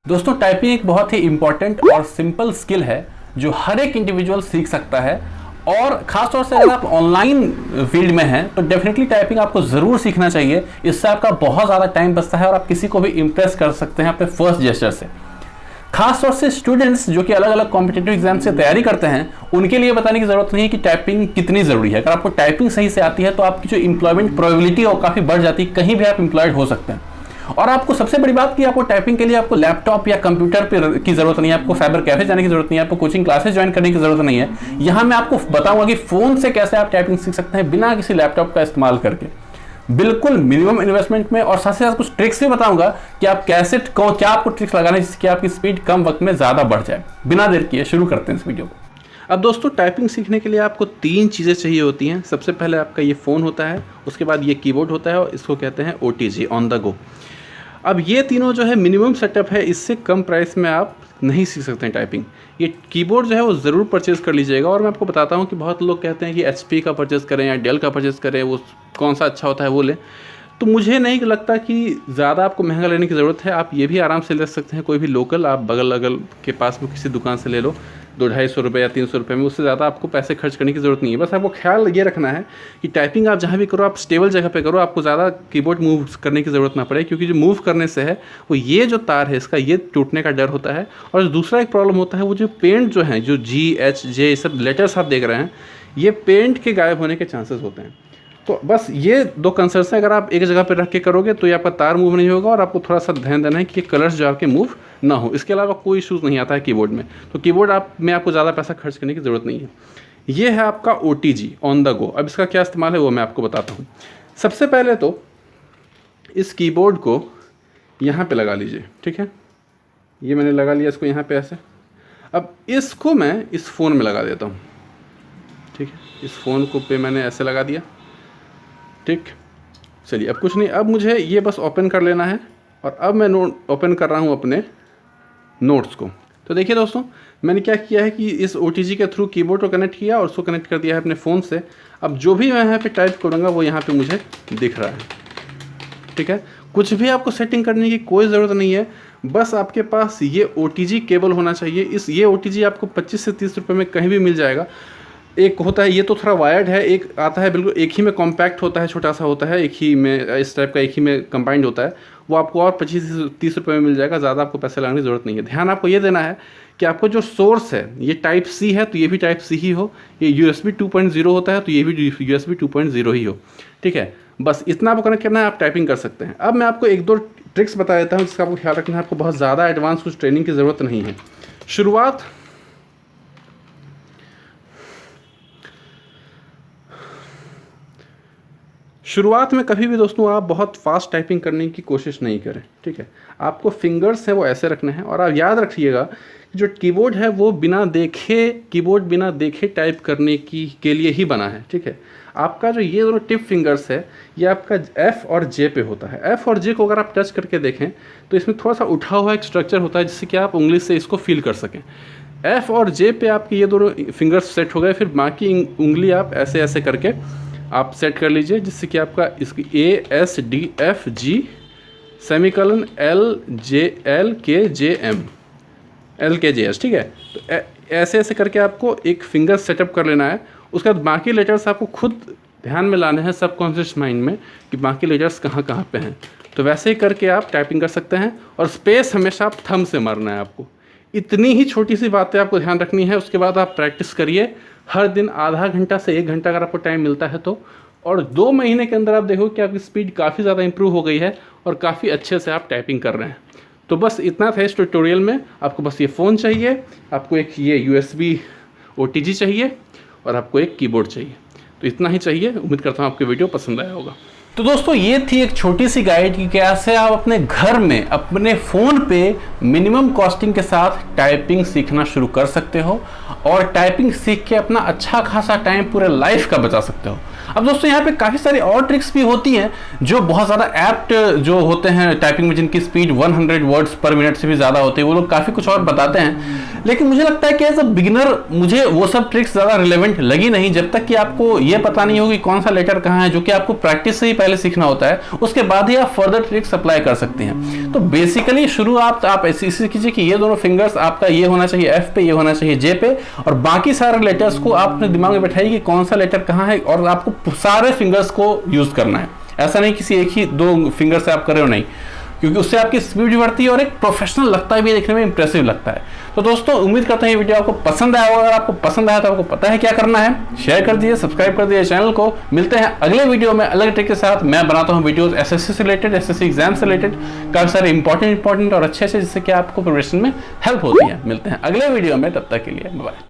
दोस्तों टाइपिंग एक बहुत ही इंपॉर्टेंट और सिंपल स्किल है जो हर एक इंडिविजुअल सीख सकता है। और खासतौर से अगर आप ऑनलाइन फील्ड में हैं तो डेफिनेटली टाइपिंग आपको ज़रूर सीखना चाहिए। इससे आपका बहुत ज़्यादा टाइम बचता है और आप किसी को भी इम्प्रेस कर सकते हैं अपने फर्स्ट जेस्चर से। खासतौर से स्टूडेंट्स जो कि अलग अलग कॉम्पिटिटिव एग्जाम से तैयारी करते हैं उनके लिए बताने की ज़रूरत नहीं है कि टाइपिंग कितनी ज़रूरी है। अगर आपको टाइपिंग सही से आती है तो आपकी जो एम्प्लॉयमेंट प्रोबेबिलिटी है वो काफ़ी बढ़ जाती है, कहीं भी आप एम्प्लॉयड हो सकते हैं। और आपको सबसे बड़ी बात कि आपको टाइपिंग के लिए आपको लैपटॉप या कंप्यूटर पे की जरूरत नहीं है, आपको साइबर कैफे जाने की जरूरत नहीं है, आपको कोचिंग क्लासेस ज्वाइन करने की जरूरत नहीं है। यहाँ मैं आपको बताऊंगा कि फोन से कैसे आप टाइपिंग सीख सकते हैं बिना किसी लैपटॉप का इस्तेमाल करके, बिल्कुल मिनिमम इन्वेस्टमेंट में। और साथ ही साथ कुछ ट्रिक्स भी बताऊंगा कि आप कैसे क्या आपको ट्रिक्स लगाना है जिससे आपकी स्पीड कम वक्त में ज्यादा बढ़ जाए। बिना देर किए शुरू करते हैं इस वीडियो को। अब दोस्तों टाइपिंग सीखने के लिए आपको 3 चीज़ें चाहिए होती हैं। सबसे पहले आपका ये फ़ोन होता है, उसके बाद ये कीबोर्ड होता है और इसको कहते हैं OTG, ऑन द गो। अब ये तीनों जो है मिनिमम सेटअप है, इससे कम प्राइस में आप नहीं सीख सकते हैं टाइपिंग। ये कीबोर्ड जो है वो ज़रूर परचेज़ कर लीजिएगा। और मैं आपको बताता हूँ कि बहुत लोग कहते हैं कि HP का परचेज़ करें या डेल का परचेज़ करें, वो कौन सा अच्छा होता है वो लें। तो मुझे नहीं लगता कि ज़्यादा आपको महंगा लेने की ज़रूरत है। आप ये भी आराम से ले सकते हैं, कोई भी लोकल आप बगल अगल के पास में किसी दुकान से ले लो, 200-250 रुपये या 300 रुपये में। उससे ज़्यादा आपको पैसे खर्च करने की ज़रूरत नहीं है। बस आपको ख्याल ये रखना है कि टाइपिंग आप जहाँ भी करो आप स्टेबल जगह पे करो, आपको ज़्यादा कीबोर्ड मूव करने की ज़रूरत ना पड़े, क्योंकि जो मूव करने से है वो ये जो तार है इसका ये टूटने का डर होता है। और दूसरा एक प्रॉब्लम होता है, वो जो पेंट जो है, जो G, H, J सब लेटर्स आप देख रहे हैं, ये पेंट के गायब होने के चांसेस होते हैं। तो बस ये 2 कंसर्न्स हैं। अगर आप एक जगह पे रख के करोगे तो ये आपका तार मूव नहीं होगा और आपको थोड़ा सा ध्यान देना है कि ये कलर्स जो आपके मूव ना हो। इसके अलावा कोई इशूज़ नहीं आता है कीबोर्ड में। तो कीबोर्ड में आपको ज़्यादा पैसा खर्च करने की ज़रूरत नहीं है। ये है आपका OTG, ऑन द गो। अब इसका क्या इस्तेमाल है वो मैं आपको बताता हूँ। सबसे पहले तो इस कीबोर्ड को यहाँ पर लगा लीजिए, ठीक है। ये मैंने लगा लिया इसको यहाँ पर ऐसे। अब इसको मैं इस फ़ोन में लगा देता हूँ, ठीक है। इस फ़ोन को पे मैंने ऐसे लगा दिया, ठीक। चलिए अब कुछ नहीं, अब मुझे ये बस ओपन कर लेना है। और अब मैं ओपन कर रहा हूँ अपने नोट्स को। तो देखिए दोस्तों, मैंने क्या किया है कि इस OTG के थ्रू कीबोर्ड को कनेक्ट किया और उसको कनेक्ट कर दिया है अपने फ़ोन से। अब जो भी मैं यहाँ पे टाइप करूँगा वो यहाँ पे मुझे दिख रहा है, ठीक है। कुछ भी आपको सेटिंग करने की कोई ज़रूरत नहीं है, बस आपके पास ये OTG केबल होना चाहिए। ये OTG आपको 25 से 30 रुपये में कहीं भी मिल जाएगा। एक होता है, ये तो थोड़ा वायर्ड है, एक आता है बिल्कुल एक ही में कॉम्पैक्ट होता है, छोटा सा होता है, एक ही में इस टाइप का एक ही में कंबाइंड होता है। वो आपको और 25 से 30 रुपये में मिल जाएगा, ज़्यादा आपको पैसे लगाने की ज़रूरत नहीं है। ध्यान आपको ये देना है कि आपको जो सोर्स है ये टाइप C है तो ये भी टाइप C ही हो, ये USB 2.0 होता है तो ये भी USB 2.0 ही हो, ठीक है। बस इतना आपको कनेक्ट करना है, आप टाइपिंग कर सकते हैं। अब मैं आपको 1-2 ट्रिक्स बता देता हूँ जिसका आपको ख्याल रखना है। आपको बहुत ज़्यादा एडवांस कुछ ट्रेनिंग की ज़रूरत नहीं है। शुरुआत में कभी भी दोस्तों आप बहुत फास्ट टाइपिंग करने की कोशिश नहीं करें, ठीक है। आपको फिंगर्स है वो ऐसे रखने हैं। और आप याद रखिएगा कि जो कीबोर्ड है वो बिना देखे टाइप करने के लिए ही बना है, ठीक है। आपका जो ये दोनों टिप फिंगर्स है ये आपका F और J पे होता है। F और J को अगर आप टच करके देखें तो इसमें थोड़ा सा उठा हुआ एक स्ट्रक्चर होता है जिससे कि आप उंगली से इसको फील कर सकें। F और J पे आपके ये दोनों फिंगर्स सेट हो गए, फिर बाकी उंगली आप ऐसे ऐसे करके आप सेट कर लीजिए जिससे कि आपका इसकी ASDFG सेमीकलन LKJM, ठीक है। तो ऐसे ऐसे करके आपको एक फिंगर सेटअप कर लेना है। उसके बाद बाकी लेटर्स आपको खुद ध्यान में लाने हैं सबकॉन्शियस माइंड में कि बाकी लेटर्स कहाँ कहाँ पे हैं। तो वैसे ही करके आप टाइपिंग कर सकते हैं। और स्पेस हमेशा आप थंब से मारना है आपको। इतनी ही छोटी सी बातें आपको ध्यान रखनी है। उसके बाद आप प्रैक्टिस करिए हर दिन आधा घंटा से 1 घंटा अगर आपको टाइम मिलता है तो। और 2 महीने के अंदर आप देखो कि आपकी स्पीड काफ़ी ज़्यादा इंप्रूव हो गई है और काफ़ी अच्छे से आप टाइपिंग कर रहे हैं। तो बस इतना था इस ट्यूटोरियल में। आपको बस ये फ़ोन चाहिए, आपको एक ये USB OTG चाहिए और आपको एक कीबोर्ड चाहिए। तो इतना ही चाहिए। उम्मीद करता हूँ आपको वीडियो पसंद आया होगा। तो दोस्तों ये थी एक छोटी सी गाइड कि कैसे आप अपने घर में अपने फ़ोन पे मिनिमम कॉस्टिंग के साथ टाइपिंग सीखना शुरू कर सकते हो और टाइपिंग सीख के अपना अच्छा खासा टाइम पूरे लाइफ का बचा सकते हो। अब दोस्तों यहाँ पे काफ़ी सारी और ट्रिक्स भी होती हैं जो बहुत ज़्यादा एप्ट जो होते हैं टाइपिंग में, जिनकी स्पीड 100 वर्ड्स पर मिनट से भी ज़्यादा होती है, वो लोग काफ़ी कुछ और बताते हैं। लेकिन मुझे लगता है कि एज अ बिगिनर मुझे वो सब ट्रिक्स ज़्यादा रिलेवेंट लगी नहीं, जब तक कि आपको ये पता नहीं होगी कौन सा लेटर कहाँ है, जो कि आपको प्रैक्टिस से ही पहले सीखना होता है। उसके बाद ही आप फर्दर ट्रिक्स अप्लाई कर सकते हैं। तो बेसिकली शुरुआत आप ऐसे कीजिए कि ये दोनों फिंगर्स आपका ये होना चाहिए एफ पे, ये होना चाहिए जे पे, और बाकी सारे लेटर्स को आप अपने दिमाग में बैठाइए कि कौन सा लेटर कहाँ है, और आपको सारे फिंगर्स को यूज करना है। ऐसा नहीं किसी एक ही दो फिंगर से आप कर रहे हो, नहीं, क्योंकि उससे आपकी स्पीड भी बढ़ती है और एक प्रोफेशनल लगता है भी, देखने में इंप्रेसिव लगता है। तो दोस्तों उम्मीद करते हैं ये वीडियो आपको पसंद आया होगा। अगर आपको पसंद आया तो आपको पता है क्या करना है, शेयर कर दीजिए, सब्सक्राइब कर दीजिए चैनल को। मिलते हैं अगले वीडियो में अलग ट्रिक के साथ। मैं बनाता हूँ वीडियोस एसएससी से रिलेटेड, एसएससी एग्जाम से रिलेटेड, काफी सारे इंपॉर्टेंट और अच्छे, जिससे कि आपको प्रिपरेशन में हेल्प होती है। मिलते हैं अगले वीडियो में, तब तक के लिए बाय।